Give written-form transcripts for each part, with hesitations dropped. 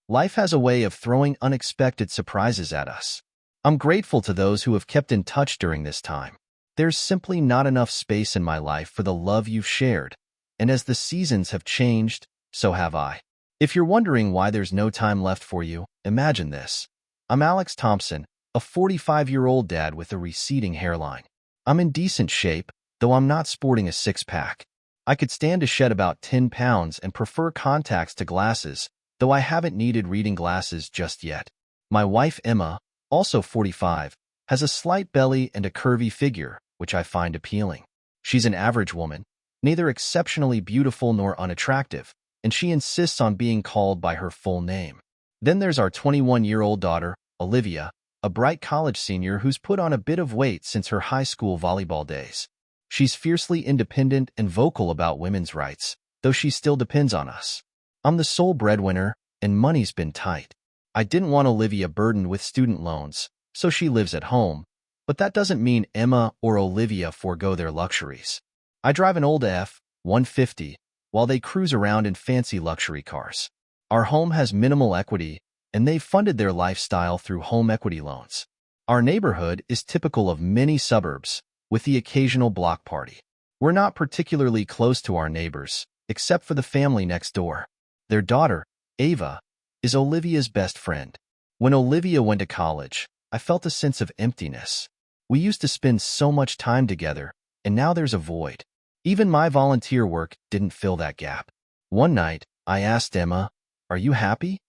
Life has a way of throwing unexpected surprises at us. I'm grateful to those who have kept in touch during this time. There's simply not enough space in my life for the love you've shared, and as the seasons have changed, so have I. If you're wondering why there's no time left for you, imagine this. I'm Alex Thompson, a 45-year-old dad with a receding hairline. I'm in decent shape, though I'm not sporting a six-pack. I could stand to shed about 10 pounds and prefer contacts to glasses, though I haven't needed reading glasses just yet. My wife Emma, also 45, has a slight belly and a curvy figure, which I find appealing. She's an average woman, neither exceptionally beautiful nor unattractive, and she insists on being called by her full name. Then there's our 21-year-old daughter, Olivia, a bright college senior who's put on a bit of weight since her high school volleyball days. She's fiercely independent and vocal about women's rights, though she still depends on us. I'm the sole breadwinner, and money's been tight. I didn't want Olivia burdened with student loans, so she lives at home, but that doesn't mean Emma or Olivia forego their luxuries. I drive an old F-150, while they cruise around in fancy luxury cars. Our home has minimal equity, and they've funded their lifestyle through home equity loans. Our neighborhood is typical of many suburbs, with the occasional block party. We're not particularly close to our neighbors, except for the family next door. Their daughter, Ava, is Olivia's best friend. When Olivia went to college, I felt a sense of emptiness. We used to spend so much time together, and now there's a void. Even my volunteer work didn't fill that gap. One night, I asked Emma, "Are you happy?"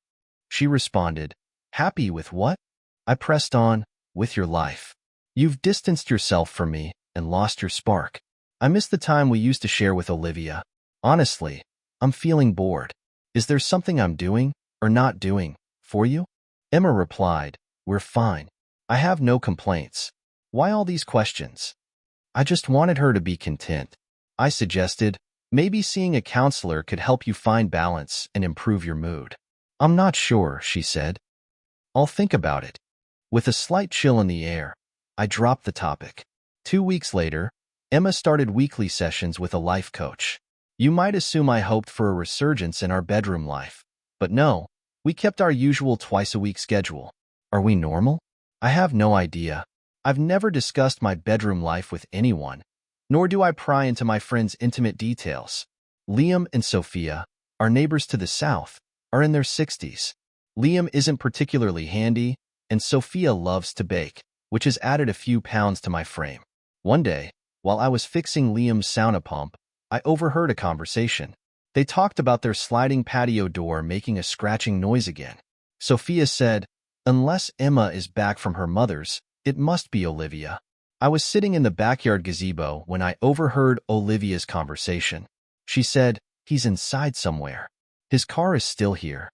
She responded, "Happy with what?" I pressed on, "With your life. You've distanced yourself from me and lost your spark. I miss the time we used to share with Olivia. Honestly, I'm feeling bored. Is there something I'm doing, or not doing, for you?" Emma replied, "We're fine. I have no complaints. Why all these questions?" I just wanted her to be content. I suggested, maybe seeing a counselor could help you find balance and improve your mood. "I'm not sure," she said. "I'll think about it." With a slight chill in the air, I dropped the topic. 2 weeks later, Emma started weekly sessions with a life coach. You might assume I hoped for a resurgence in our bedroom life, but no, we kept our usual twice-a-week schedule. Are we normal? I have no idea. I've never discussed my bedroom life with anyone, nor do I pry into my friends' intimate details. Liam and Sophia, our neighbors to the south, are in their 60s. Liam isn't particularly handy, and Sophia loves to bake, which has added a few pounds to my frame. One day, while I was fixing Liam's sauna pump, I overheard a conversation. They talked about their sliding patio door making a scratching noise again. Sophia said, "Unless Emma is back from her mother's, it must be Olivia." I was sitting in the backyard gazebo when I overheard Olivia's conversation. She said, "He's inside somewhere. His car is still here."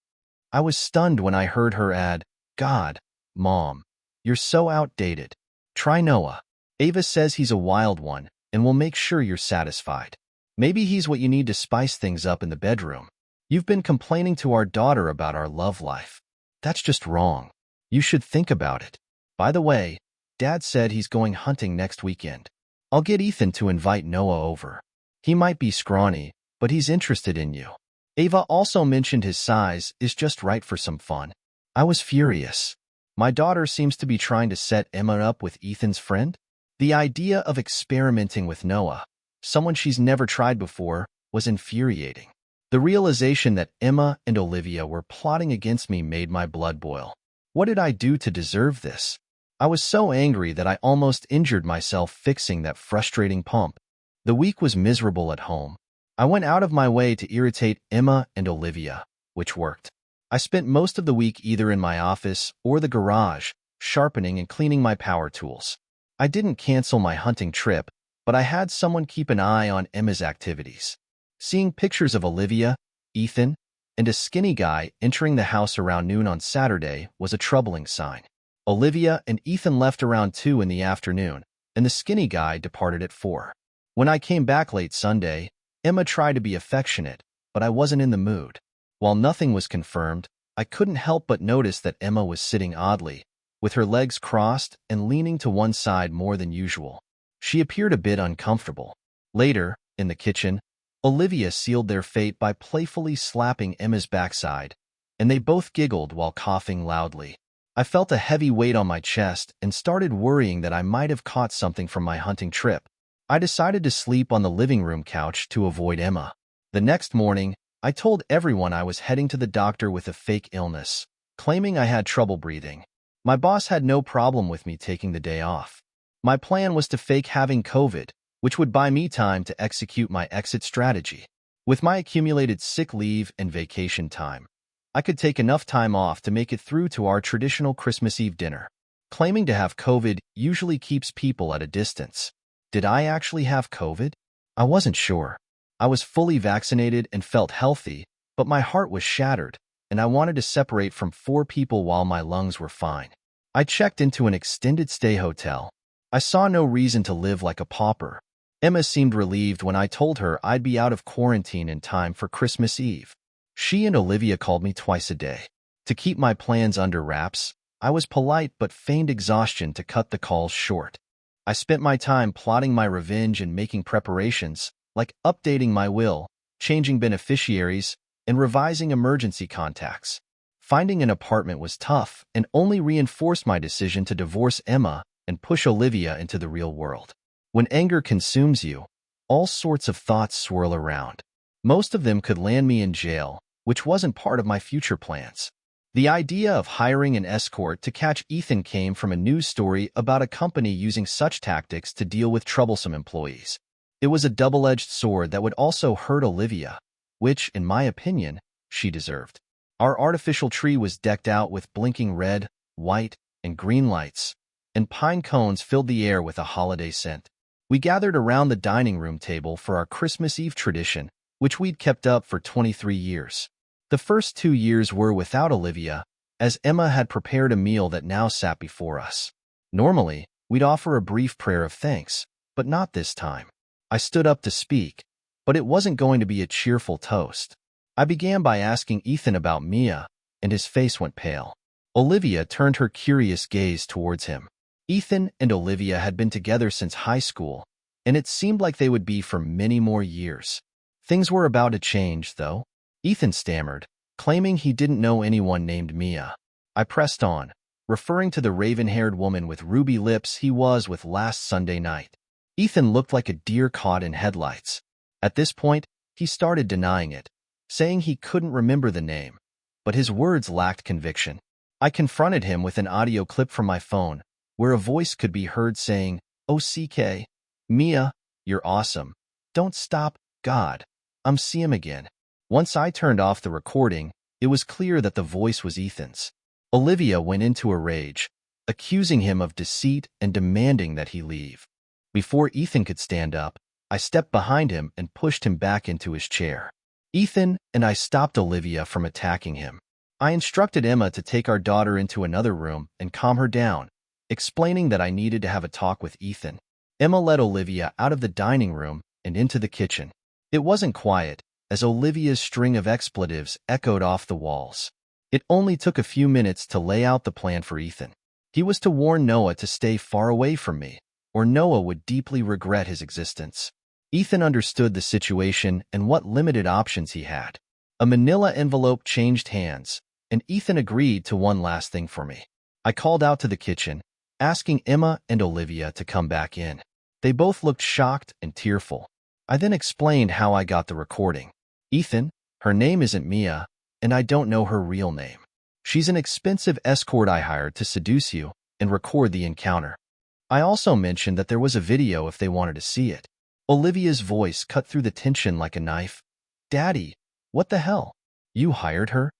I was stunned when I heard her add, "God, Mom, you're so outdated. Try Noah. Ava says he's a wild one and will make sure you're satisfied. Maybe he's what you need to spice things up in the bedroom. You've been complaining to our daughter about our love life. That's just wrong. You should think about it. By the way, Dad said he's going hunting next weekend. I'll get Ethan to invite Noah over. He might be scrawny, but he's interested in you. Ava also mentioned his size is just right for some fun." I was furious. My daughter seems to be trying to set Emma up with Ethan's friend? The idea of experimenting with Noah, someone she's never tried before, was infuriating. The realization that Emma and Olivia were plotting against me made my blood boil. What did I do to deserve this? I was so angry that I almost injured myself fixing that frustrating pump. The week was miserable at home. I went out of my way to irritate Emma and Olivia, which worked. I spent most of the week either in my office or the garage, sharpening and cleaning my power tools. I didn't cancel my hunting trip, but I had someone keep an eye on Emma's activities. Seeing pictures of Olivia, Ethan, and a skinny guy entering the house around noon on Saturday was a troubling sign. Olivia and Ethan left around 2 in the afternoon, and the skinny guy departed at 4. When I came back late Sunday, Emma tried to be affectionate, but I wasn't in the mood. While nothing was confirmed, I couldn't help but notice that Emma was sitting oddly, with her legs crossed and leaning to one side more than usual. She appeared a bit uncomfortable. Later, in the kitchen, Olivia sealed their fate by playfully slapping Emma's backside, and they both giggled while coughing loudly. I felt a heavy weight on my chest and started worrying that I might have caught something from my hunting trip. I decided to sleep on the living room couch to avoid Emma. The next morning, I told everyone I was heading to the doctor with a fake illness, claiming I had trouble breathing. My boss had no problem with me taking the day off. My plan was to fake having COVID, which would buy me time to execute my exit strategy. With my accumulated sick leave and vacation time, I could take enough time off to make it through to our traditional Christmas Eve dinner. Claiming to have COVID usually keeps people at a distance. Did I actually have COVID? I wasn't sure. I was fully vaccinated and felt healthy, but my heart was shattered, and I wanted to separate from 4 people while my lungs were fine. I checked into an extended stay hotel. I saw no reason to live like a pauper. Emma seemed relieved when I told her I'd be out of quarantine in time for Christmas Eve. She and Olivia called me twice a day. To keep my plans under wraps, I was polite but feigned exhaustion to cut the calls short. I spent my time plotting my revenge and making preparations, like updating my will, changing beneficiaries, and revising emergency contacts. Finding an apartment was tough and only reinforced my decision to divorce Emma and push Olivia into the real world. When anger consumes you, all sorts of thoughts swirl around. Most of them could land me in jail, which wasn't part of my future plans. The idea of hiring an escort to catch Ethan came from a news story about a company using such tactics to deal with troublesome employees. It was a double-edged sword that would also hurt Olivia, which, in my opinion, she deserved. Our artificial tree was decked out with blinking red, white, and green lights, and pine cones filled the air with a holiday scent. We gathered around the dining room table for our Christmas Eve tradition, which we'd kept up for 23 years. The first 2 years were without Olivia, as Emma had prepared a meal that now sat before us. Normally, we'd offer a brief prayer of thanks, but not this time. I stood up to speak, but it wasn't going to be a cheerful toast. I began by asking Ethan about Mia, and his face went pale. Olivia turned her curious gaze towards him. Ethan and Olivia had been together since high school, and it seemed like they would be for many more years. Things were about to change, though. Ethan stammered, claiming he didn't know anyone named Mia. I pressed on, referring to the raven-haired woman with ruby lips he was with last Sunday night. Ethan looked like a deer caught in headlights. At this point, he started denying it, saying he couldn't remember the name, but his words lacked conviction. I confronted him with an audio clip from my phone, where a voice could be heard saying, "Oh, CK, Mia, you're awesome. Don't stop, God. See him again." Once I turned off the recording, it was clear that the voice was Ethan's. Olivia went into a rage, accusing him of deceit and demanding that he leave. Before Ethan could stand up, I stepped behind him and pushed him back into his chair. Ethan and I stopped Olivia from attacking him. I instructed Emma to take our daughter into another room and calm her down, explaining that I needed to have a talk with Ethan. Emma led Olivia out of the dining room and into the kitchen. It wasn't quiet, as Olivia's string of expletives echoed off the walls. It only took a few minutes to lay out the plan for Ethan. He was to warn Noah to stay far away from me, or Noah would deeply regret his existence. Ethan understood the situation and what limited options he had. A manila envelope changed hands, and Ethan agreed to one last thing for me. I called out to the kitchen, asking Emma and Olivia to come back in. They both looked shocked and tearful. I then explained how I got the recording. "Ethan, her name isn't Mia, and I don't know her real name. She's an expensive escort I hired to seduce you and record the encounter." I also mentioned that there was a video if they wanted to see it. Olivia's voice cut through the tension like a knife. "Daddy, what the hell? You hired her?"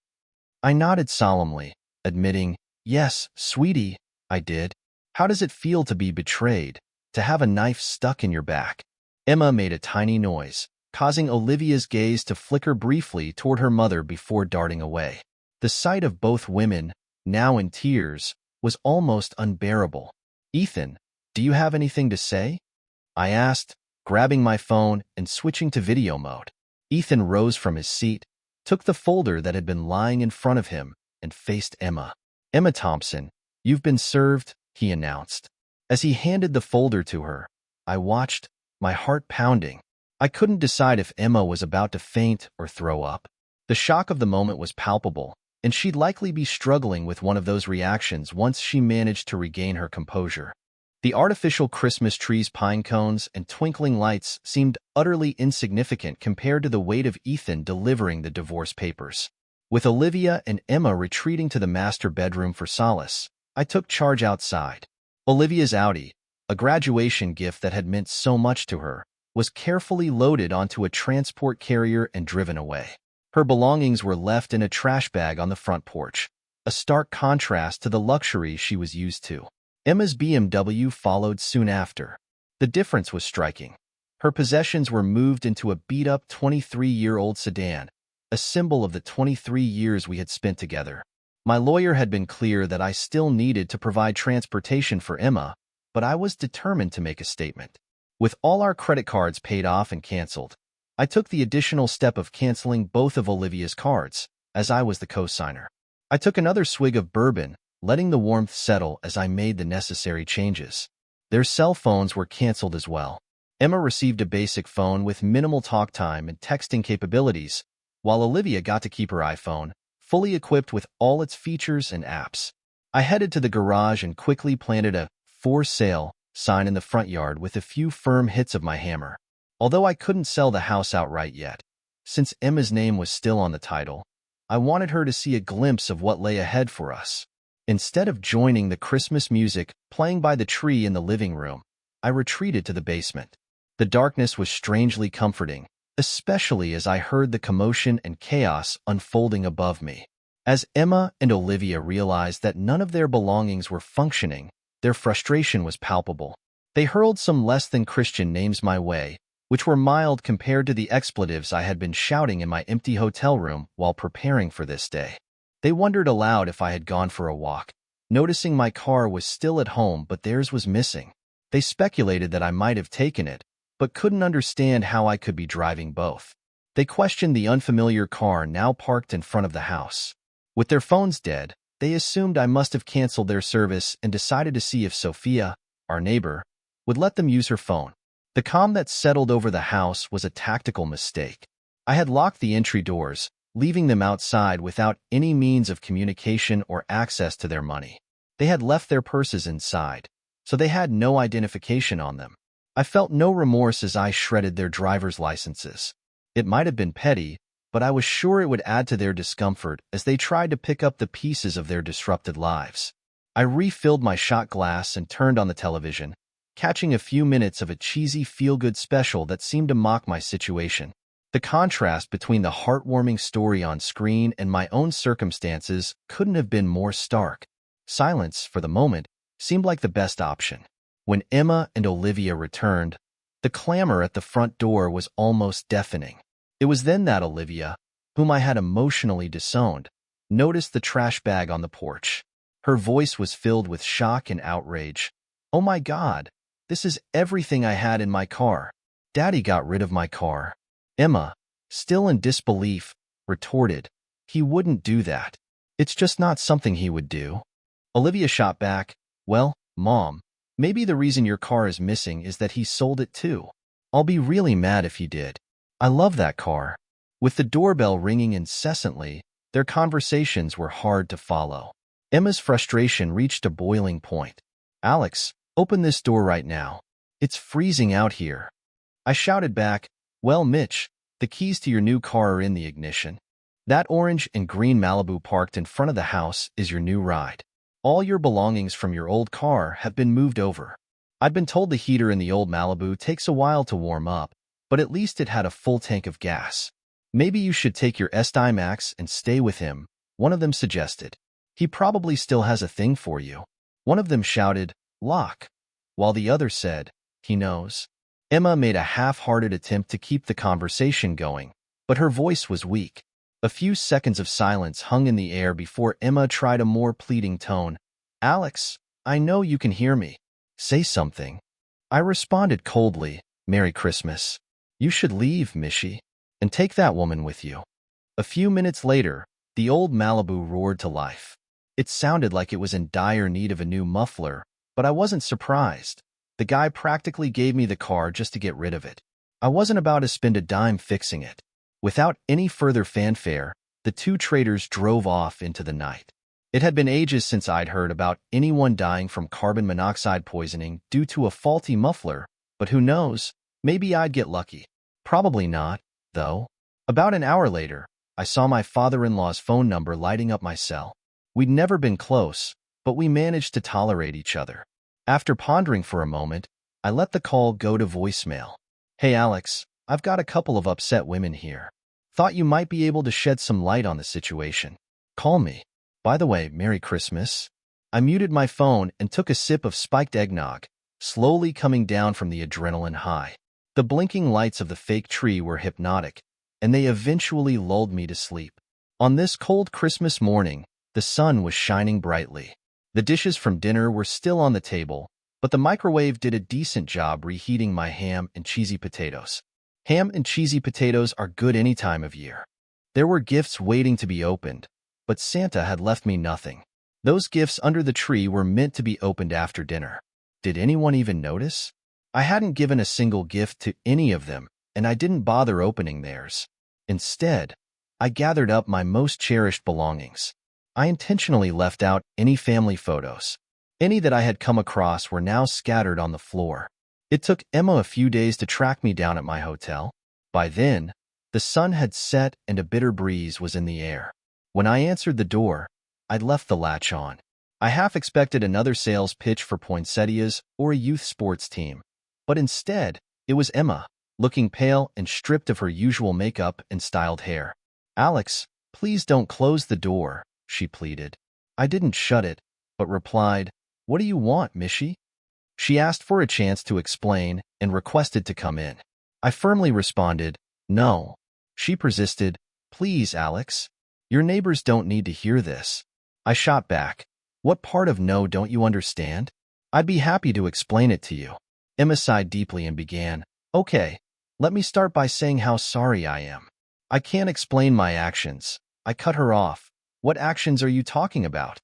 I nodded solemnly, admitting, "Yes, sweetie, I did. How does it feel to be betrayed, to have a knife stuck in your back?" Emma made a tiny noise, causing Olivia's gaze to flicker briefly toward her mother before darting away. The sight of both women, now in tears, was almost unbearable. "Ethan, do you have anything to say?" I asked, grabbing my phone and switching to video mode. Ethan rose from his seat, took the folder that had been lying in front of him, and faced Emma. "Emma Thompson, you've been served," he announced. As he handed the folder to her, I watched, my heart pounding. I couldn't decide if Emma was about to faint or throw up. The shock of the moment was palpable, and she'd likely be struggling with one of those reactions once she managed to regain her composure. The artificial Christmas trees, pine cones, and twinkling lights seemed utterly insignificant compared to the weight of Ethan delivering the divorce papers. With Olivia and Emma retreating to the master bedroom for solace, I took charge outside. Olivia's Audi, a graduation gift that had meant so much to her, was carefully loaded onto a transport carrier and driven away. Her belongings were left in a trash bag on the front porch, a stark contrast to the luxury she was used to. Emma's BMW followed soon after. The difference was striking. Her possessions were moved into a beat-up 23-year-old sedan, a symbol of the 23 years we had spent together. My lawyer had been clear that I still needed to provide transportation for Emma, but I was determined to make a statement. With all our credit cards paid off and canceled, I took the additional step of canceling both of Olivia's cards, as I was the co-signer. I took another swig of bourbon, letting the warmth settle as I made the necessary changes. Their cell phones were canceled as well. Emma received a basic phone with minimal talk time and texting capabilities, while Olivia got to keep her iPhone, fully equipped with all its features and apps. I headed to the garage and quickly planted a "for sale" sign in the front yard with a few firm hits of my hammer. Although I couldn't sell the house outright yet, since Emma's name was still on the title, I wanted her to see a glimpse of what lay ahead for us. Instead of joining the Christmas music playing by the tree in the living room, I retreated to the basement. The darkness was strangely comforting, especially as I heard the commotion and chaos unfolding above me. As Emma and Olivia realized that none of their belongings were functioning, their frustration was palpable. They hurled some less-than-Christian names my way, which were mild compared to the expletives I had been shouting in my empty hotel room while preparing for this day. They wondered aloud if I had gone for a walk, noticing my car was still at home but theirs was missing. They speculated that I might have taken it, but couldn't understand how I could be driving both. They questioned the unfamiliar car now parked in front of the house. With their phones dead, they assumed I must have canceled their service and decided to see if Sophia, our neighbor, would let them use her phone. The calm that settled over the house was a tactical mistake. I had locked the entry doors, leaving them outside without any means of communication or access to their money. They had left their purses inside, so they had no identification on them. I felt no remorse as I shredded their driver's licenses. It might have been petty, but I was sure it would add to their discomfort as they tried to pick up the pieces of their disrupted lives. I refilled my shot glass and turned on the television, catching a few minutes of a cheesy feel-good special that seemed to mock my situation. The contrast between the heartwarming story on screen and my own circumstances couldn't have been more stark. Silence, for the moment, seemed like the best option. When Emma and Olivia returned, the clamor at the front door was almost deafening. It was then that Olivia, whom I had emotionally disowned, noticed the trash bag on the porch. Her voice was filled with shock and outrage. "Oh my God, this is everything I had in my car. Daddy got rid of my car." Emma, still in disbelief, retorted, "He wouldn't do that. It's just not something he would do." Olivia shot back, "Well, Mom, maybe the reason your car is missing is that he sold it too. I'll be really mad if he did. I love that car." With the doorbell ringing incessantly, their conversations were hard to follow. Emma's frustration reached a boiling point. "Alex, open this door right now. It's freezing out here." I shouted back, "Well, Mitch, the keys to your new car are in the ignition. That orange and green Malibu parked in front of the house is your new ride. All your belongings from your old car have been moved over." I'd been told the heater in the old Malibu takes a while to warm up, but at least it had a full tank of gas. "Maybe you should take your SI Max and stay with him," one of them suggested. "He probably still has a thing for you." One of them shouted, "Lock," while the other said, "He knows." Emma made a half-hearted attempt to keep the conversation going, but her voice was weak. A few seconds of silence hung in the air before Emma tried a more pleading tone. "Alex, I know you can hear me. Say something." I responded coldly, "Merry Christmas. You should leave, Mishy, and take that woman with you." A few minutes later, the old Malibu roared to life. It sounded like it was in dire need of a new muffler, but I wasn't surprised. The guy practically gave me the car just to get rid of it. I wasn't about to spend a dime fixing it. Without any further fanfare, The two traders drove off into the night. It had been ages since I'd heard about anyone dying from carbon monoxide poisoning due to a faulty muffler, but who knows, maybe I'd get lucky. Probably not, though. About an hour later, I saw my father-in-law's phone number lighting up my cell. We'd never been close, but we managed to tolerate each other. After pondering for a moment, I let the call go to voicemail. Hey Alex, I've got a couple of upset women here. Thought you might be able to shed some light on the situation. Call me. By the way, Merry Christmas. I muted my phone and took a sip of spiked eggnog, slowly coming down from the adrenaline high. The blinking lights of the fake tree were hypnotic, and they eventually lulled me to sleep. On this cold Christmas morning, the sun was shining brightly. The dishes from dinner were still on the table, but the microwave did a decent job reheating my ham and cheesy potatoes. Ham and cheesy potatoes are good any time of year. There were gifts waiting to be opened, but Santa had left me nothing. Those gifts under the tree were meant to be opened after dinner. Did anyone even notice? I hadn't given a single gift to any of them, and I didn't bother opening theirs. Instead, I gathered up my most cherished belongings. I intentionally left out any family photos. Any that I had come across were now scattered on the floor. It took Emma a few days to track me down at my hotel. By then, the sun had set and a bitter breeze was in the air. When I answered the door, I'd left the latch on. I half expected another sales pitch for poinsettias or a youth sports team, but instead, it was Emma, looking pale and stripped of her usual makeup and styled hair. Alex, please don't close the door, she pleaded. I didn't shut it, but replied, What do you want, Mishy? She asked for a chance to explain and requested to come in. I firmly responded, No. She persisted, Please, Alex. Your neighbors don't need to hear this. I shot back. What part of no don't you understand? I'd be happy to explain it to you. Emma sighed deeply and began, Okay, let me start by saying how sorry I am. I can't explain my actions. I cut her off. What actions are you talking about?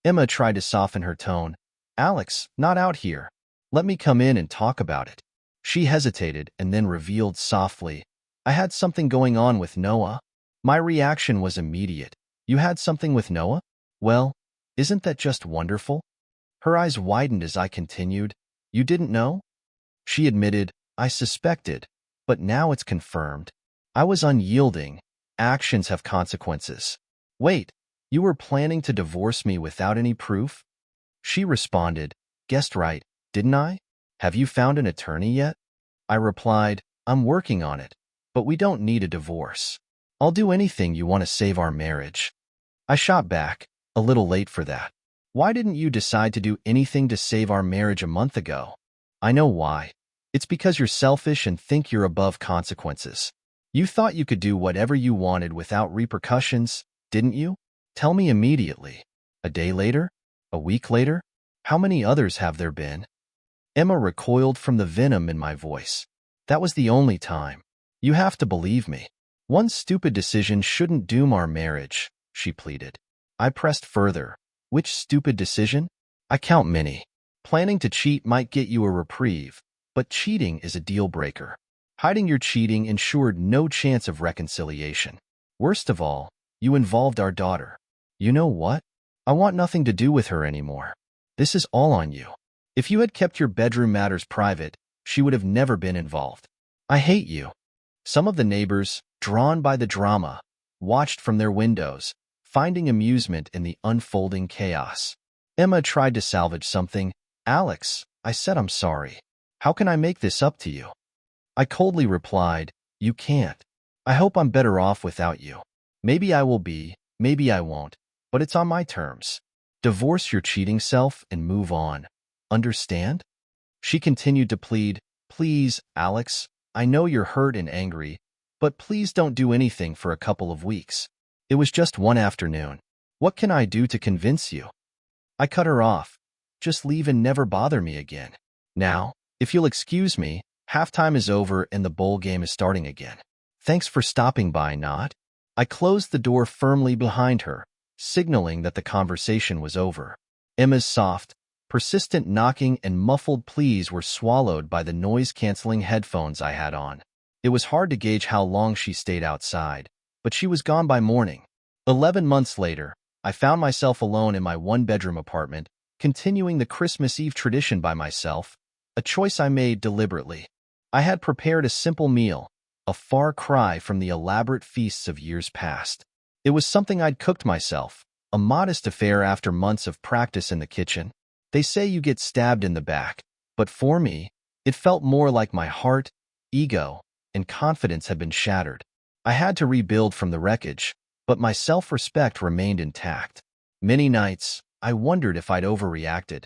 Emma tried to soften her tone. Alex, not out here. Let me come in and talk about it. She hesitated and then revealed softly, I had something going on with Noah. My reaction was immediate. You had something with Noah? Well, isn't that just wonderful? Her eyes widened as I continued. You didn't know? She admitted, I suspected, but now it's confirmed. I was unyielding. Actions have consequences. Wait, you were planning to divorce me without any proof? She responded, Guessed right, didn't I? Have you found an attorney yet? I replied, I'm working on it, but we don't need a divorce. I'll do anything you want to save our marriage. I shot back, a little late for that. Why didn't you decide to do anything to save our marriage a month ago? I know why. It's because you're selfish and think you're above consequences. You thought you could do whatever you wanted without repercussions, didn't you? Tell me immediately. A day later? A week later? How many others have there been? Emma recoiled from the venom in my voice. That was the only time. You have to believe me. One stupid decision shouldn't doom our marriage, she pleaded. I pressed further. Which stupid decision? I count many. Planning to cheat might get you a reprieve, but cheating is a deal breaker. Hiding your cheating ensured no chance of reconciliation. Worst of all, you involved our daughter. You know what? I want nothing to do with her anymore. This is all on you. If you had kept your bedroom matters private, she would have never been involved. I hate you. Some of the neighbors, drawn by the drama, watched from their windows, finding amusement in the unfolding chaos. Emma tried to salvage something. Alex, I said I'm sorry. How can I make this up to you? I coldly replied, You can't. I hope I'm better off without you. Maybe I will be, maybe I won't, but it's on my terms. Divorce your cheating self and move on. Understand? She continued to plead, Please, Alex, I know you're hurt and angry, but please don't do anything for a couple of weeks. It was just one afternoon. What can I do to convince you? I cut her off. Just leave and never bother me again. Now, if you'll excuse me, halftime is over and the bowl game is starting again. Thanks for stopping by, not? I closed the door firmly behind her, signaling that the conversation was over. Emma's soft, persistent knocking and muffled pleas were swallowed by the noise-canceling headphones I had on. It was hard to gauge how long she stayed outside, but she was gone by morning. 11 months later, I found myself alone in my one-bedroom apartment, continuing the Christmas Eve tradition by myself, a choice I made deliberately. I had prepared a simple meal, a far cry from the elaborate feasts of years past. It was something I'd cooked myself, a modest affair after months of practice in the kitchen. They say you get stabbed in the back, but for me, it felt more like my heart, ego, and confidence had been shattered. I had to rebuild from the wreckage, but my self-respect remained intact. Many nights, I wondered if I'd overreacted,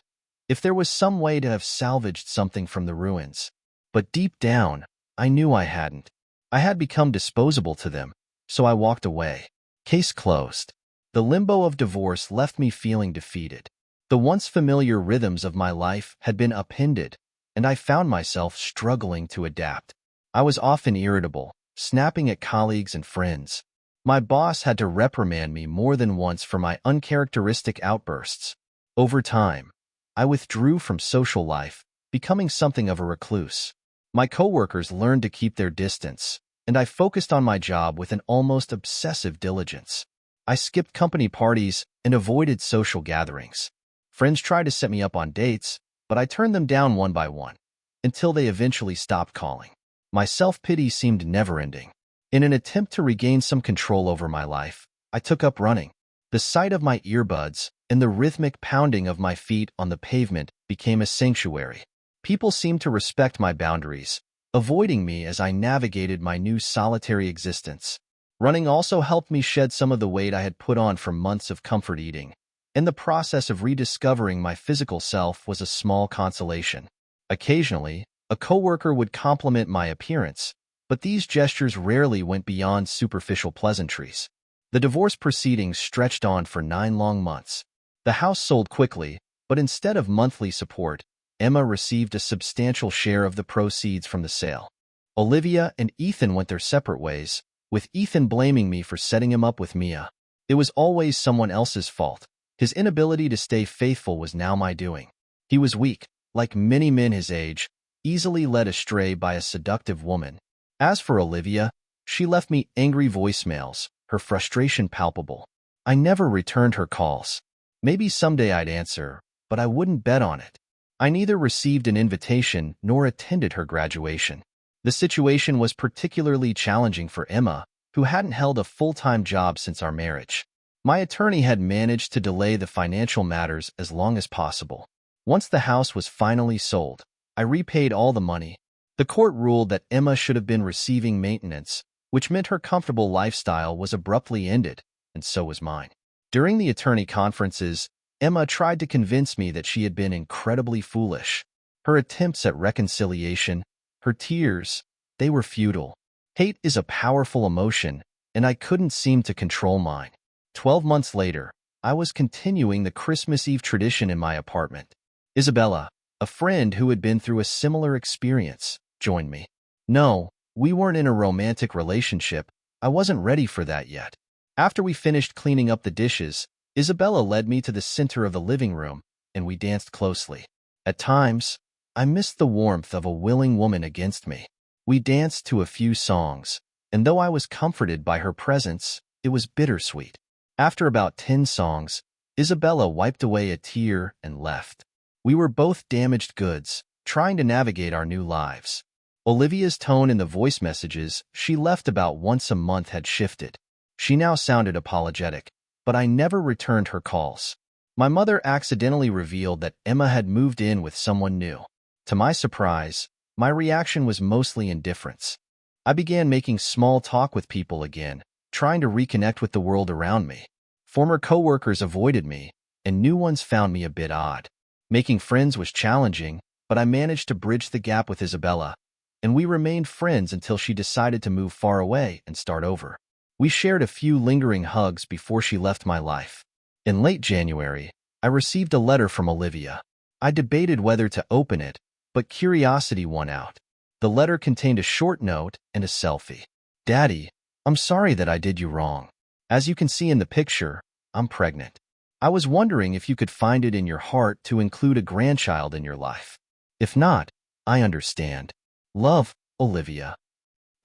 if there was some way to have salvaged something from the ruins. But deep down, I knew I hadn't. I had become disposable to them, so I walked away. Case closed. The limbo of divorce left me feeling defeated. The once familiar rhythms of my life had been upended, and I found myself struggling to adapt. I was often irritable, snapping at colleagues and friends. My boss had to reprimand me more than once for my uncharacteristic outbursts. Over time, I withdrew from social life, becoming something of a recluse. My coworkers learned to keep their distance, and I focused on my job with an almost obsessive diligence. I skipped company parties and avoided social gatherings. Friends tried to set me up on dates, but I turned them down one by one, until they eventually stopped calling. My self-pity seemed never-ending. In an attempt to regain some control over my life, I took up running. The sight of my earbuds and the rhythmic pounding of my feet on the pavement became a sanctuary. People seemed to respect my boundaries, avoiding me as I navigated my new solitary existence. Running also helped me shed some of the weight I had put on from months of comfort eating. In the process of rediscovering my physical self was a small consolation. Occasionally, a coworker would compliment my appearance, but these gestures rarely went beyond superficial pleasantries. The divorce proceedings stretched on for 9 long months. The house sold quickly, but instead of monthly support, Emma received a substantial share of the proceeds from the sale. Olivia and Ethan went their separate ways, with Ethan blaming me for setting him up with Mia. It was always someone else's fault. His inability to stay faithful was now my doing. He was weak, like many men his age, easily led astray by a seductive woman. As for Olivia, she left me angry voicemails, her frustration palpable. I never returned her calls. Maybe someday I'd answer, but I wouldn't bet on it. I neither received an invitation nor attended her graduation. The situation was particularly challenging for Emma, who hadn't held a full-time job since our marriage. My attorney had managed to delay the financial matters as long as possible. Once the house was finally sold, I repaid all the money. The court ruled that Emma should have been receiving maintenance, which meant her comfortable lifestyle was abruptly ended, and so was mine. During the attorney conferences, Emma tried to convince me that she had been incredibly foolish. Her attempts at reconciliation, her tears, they were futile. Hate is a powerful emotion, and I couldn't seem to control mine. 12 months later, I was continuing the Christmas Eve tradition in my apartment. Isabella, a friend who had been through a similar experience, joined me. No, we weren't in a romantic relationship. I wasn't ready for that yet. After we finished cleaning up the dishes, Isabella led me to the center of the living room, and we danced closely. At times, I missed the warmth of a willing woman against me. We danced to a few songs, and though I was comforted by her presence, it was bittersweet. After about 10 songs, Isabella wiped away a tear and left. We were both damaged goods, trying to navigate our new lives. Olivia's tone in the voice messages she left about once a month had shifted. She now sounded apologetic, but I never returned her calls. My mother accidentally revealed that Emma had moved in with someone new. To my surprise, my reaction was mostly indifference. I began making small talk with people again, trying to reconnect with the world around me. Former coworkers avoided me, and new ones found me a bit odd. Making friends was challenging, but I managed to bridge the gap with Isabella, and we remained friends until she decided to move far away and start over. We shared a few lingering hugs before she left my life. In late January, I received a letter from Olivia. I debated whether to open it, but curiosity won out. The letter contained a short note and a selfie. "Daddy, I'm sorry that I did you wrong. As you can see in the picture, I'm pregnant. I was wondering if you could find it in your heart to include a grandchild in your life. If not, I understand. Love, Olivia."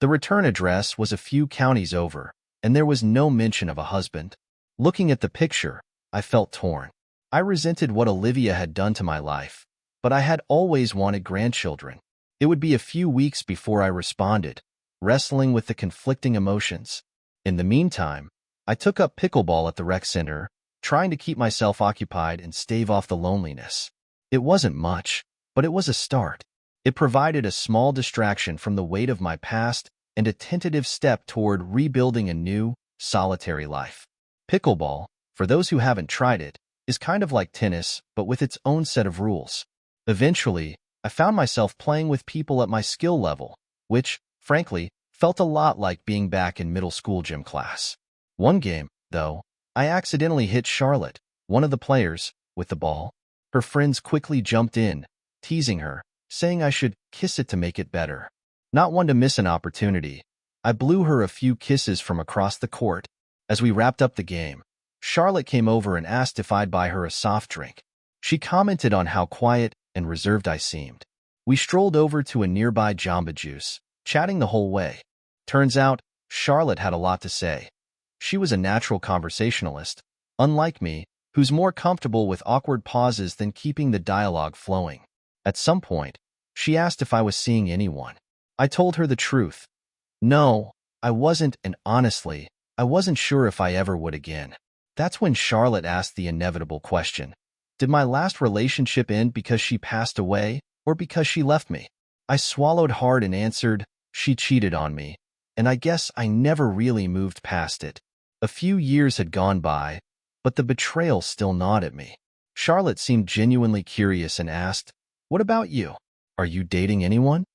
The return address was a few counties over, and there was no mention of a husband. Looking at the picture, I felt torn. I resented what Olivia had done to my life, but I had always wanted grandchildren. It would be a few weeks before I responded, wrestling with the conflicting emotions. In the meantime, I took up pickleball at the rec center, trying to keep myself occupied and stave off the loneliness. It wasn't much, but it was a start. It provided a small distraction from the weight of my past and a tentative step toward rebuilding a new, solitary life. Pickleball, for those who haven't tried it, is kind of like tennis, but with its own set of rules. Eventually, I found myself playing with people at my skill level, which, frankly, felt a lot like being back in middle school gym class. One game, though, I accidentally hit Charlotte, one of the players, with the ball. Her friends quickly jumped in, teasing her, saying I should kiss it to make it better. Not one to miss an opportunity, I blew her a few kisses from across the court. As we wrapped up the game, Charlotte came over and asked if I'd buy her a soft drink. She commented on how quiet and reserved I seemed. We strolled over to a nearby Jamba Juice, chatting the whole way. Turns out, Charlotte had a lot to say. She was a natural conversationalist, unlike me, who's more comfortable with awkward pauses than keeping the dialogue flowing. At some point, she asked if I was seeing anyone. I told her the truth. No, I wasn't, and honestly, I wasn't sure if I ever would again. That's when Charlotte asked the inevitable question. Did my last relationship end because she passed away, or because she left me? I swallowed hard and answered, she cheated on me, and I guess I never really moved past it. A few years had gone by, but the betrayal still gnawed at me. Charlotte seemed genuinely curious and asked, "What about you? Are you dating anyone?"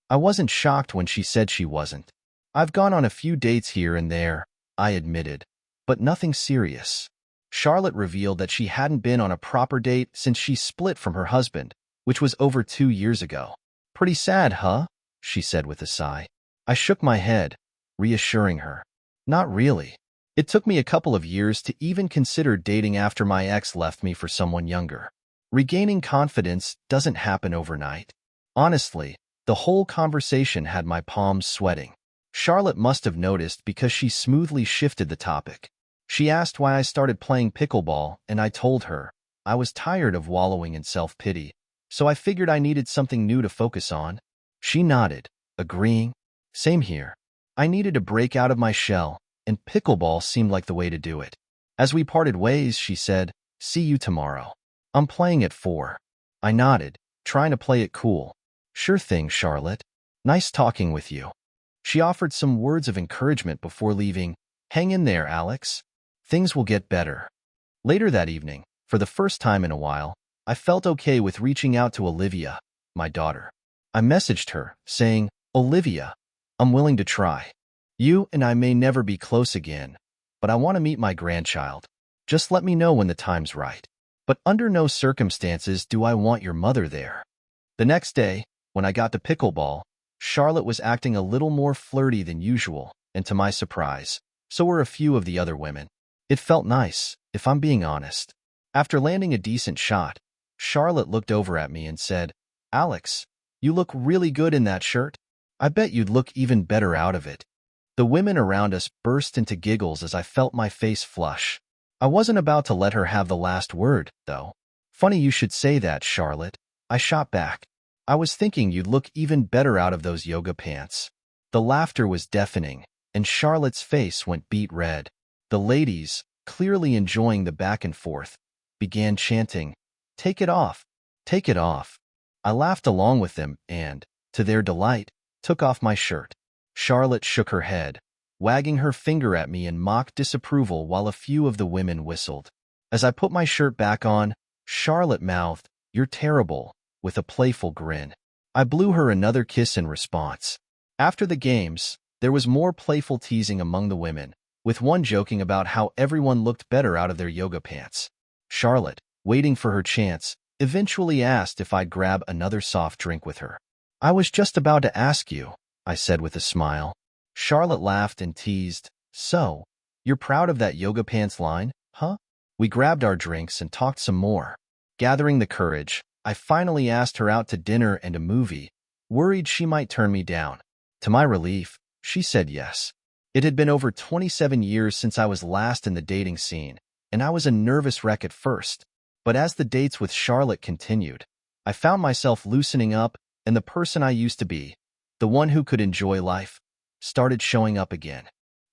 I wasn't shocked when she said she wasn't. "I've gone on a few dates here and there," I admitted, "but nothing serious." Charlotte revealed that she hadn't been on a proper date since she split from her husband, which was over 2 years ago. "Pretty sad, huh?" she said with a sigh. I shook my head, reassuring her. "Not really. It took me a couple of years to even consider dating after my ex left me for someone younger. Regaining confidence doesn't happen overnight." Honestly, the whole conversation had my palms sweating. Charlotte must have noticed because she smoothly shifted the topic. She asked why I started playing pickleball, and I told her I was tired of wallowing in self-pity, so I figured I needed something new to focus on. She nodded, agreeing. Same here. I needed to break out of my shell, and pickleball seemed like the way to do it. As we parted ways, she said, "See you tomorrow. I'm playing at 4. I nodded, trying to play it cool. "Sure thing, Charlotte. Nice talking with you." She offered some words of encouragement before leaving. "Hang in there, Alex. Things will get better." Later that evening, for the first time in a while, I felt okay with reaching out to Olivia, my daughter. I messaged her, saying, "Olivia, I'm willing to try. You and I may never be close again, but I want to meet my grandchild. Just let me know when the time's right. But under no circumstances do I want your mother there." The next day, when I got to pickleball, Charlotte was acting a little more flirty than usual, and to my surprise, so were a few of the other women. It felt nice, if I'm being honest. After landing a decent shot, Charlotte looked over at me and said, "Alex, you look really good in that shirt. I bet you'd look even better out of it." The women around us burst into giggles as I felt my face flush. I wasn't about to let her have the last word, though. "Funny you should say that, Charlotte," I shot back. "I was thinking you'd look even better out of those yoga pants." The laughter was deafening, and Charlotte's face went beet red. The ladies, clearly enjoying the back and forth, began chanting, "Take it off, take it off." I laughed along with them and, to their delight, took off my shirt. Charlotte shook her head, wagging her finger at me in mock disapproval while a few of the women whistled. As I put my shirt back on, Charlotte mouthed, "You're terrible," with a playful grin. I blew her another kiss in response. After the games, there was more playful teasing among the women, with one joking about how everyone looked better out of their yoga pants. Charlotte, waiting for her chance, eventually asked if I'd grab another soft drink with her. "I was just about to ask you," I said with a smile. Charlotte laughed and teased, "So, you're proud of that yoga pants line, huh?" We grabbed our drinks and talked some more. Gathering the courage, I finally asked her out to dinner and a movie, worried she might turn me down. To my relief, she said yes. It had been over 27 years since I was last in the dating scene, and I was a nervous wreck at first. But as the dates with Charlotte continued, I found myself loosening up, and the person I used to be, the one who could enjoy life, started showing up again.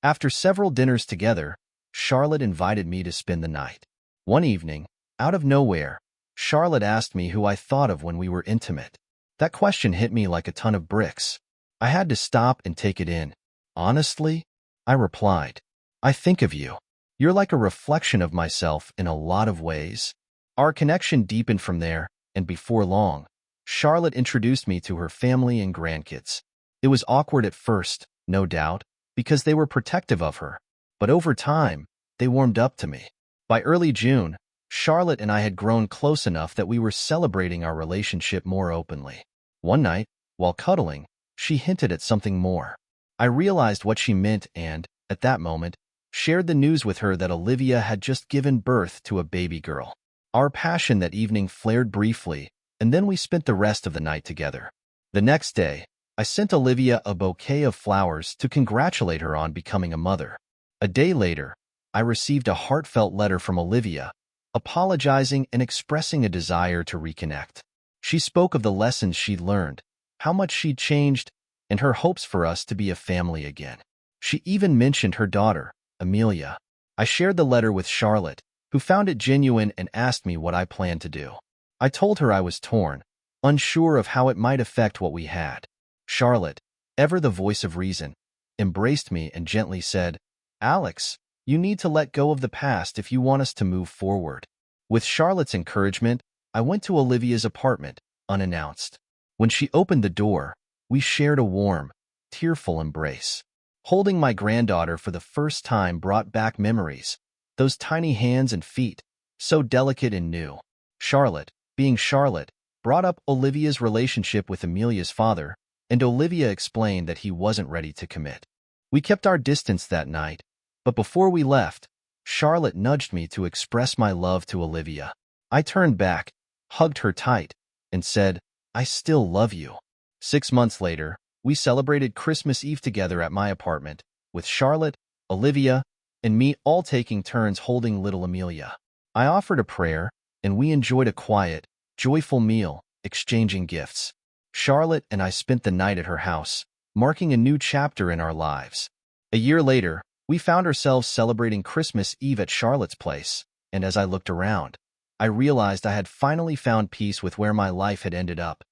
After several dinners together, Charlotte invited me to spend the night. One evening, out of nowhere, Charlotte asked me who I thought of when we were intimate. That question hit me like a ton of bricks. I had to stop and take it in. Honestly, I replied, I think of you. You're like a reflection of myself in a lot of ways. Our connection deepened from there, and before long, Charlotte introduced me to her family and grandkids. It was awkward at first, no doubt, because they were protective of her. But over time, they warmed up to me. By early June, Charlotte and I had grown close enough that we were celebrating our relationship more openly. One night, while cuddling, she hinted at something more. I realized what she meant and, at that moment, shared the news with her that Olivia had just given birth to a baby girl. Our passion that evening flared briefly, and then we spent the rest of the night together. The next day, I sent Olivia a bouquet of flowers to congratulate her on becoming a mother. A day later, I received a heartfelt letter from Olivia, apologizing and expressing a desire to reconnect. She spoke of the lessons she'd learned, how much she'd changed, and her hopes for us to be a family again. She even mentioned her daughter, Amelia. I shared the letter with Charlotte, who found it genuine and asked me what I planned to do. I told her I was torn, unsure of how it might affect what we had. Charlotte, ever the voice of reason, embraced me and gently said, Alex, you need to let go of the past if you want us to move forward. With Charlotte's encouragement, I went to Olivia's apartment, unannounced. When she opened the door, we shared a warm, tearful embrace. Holding my granddaughter for the first time brought back memories, those tiny hands and feet, so delicate and new. Charlotte, being Charlotte, brought up Olivia's relationship with Amelia's father, and Olivia explained that he wasn't ready to commit. We kept our distance that night, but before we left, Charlotte nudged me to express my love to Olivia. I turned back, hugged her tight, and said, I still love you. 6 months later, we celebrated Christmas Eve together at my apartment, with Charlotte, Olivia, and me all taking turns holding little Amelia. I offered a prayer, and we enjoyed a quiet, joyful meal, exchanging gifts. Charlotte and I spent the night at her house, marking a new chapter in our lives. A year later, we found ourselves celebrating Christmas Eve at Charlotte's place, and as I looked around, I realized I had finally found peace with where my life had ended up.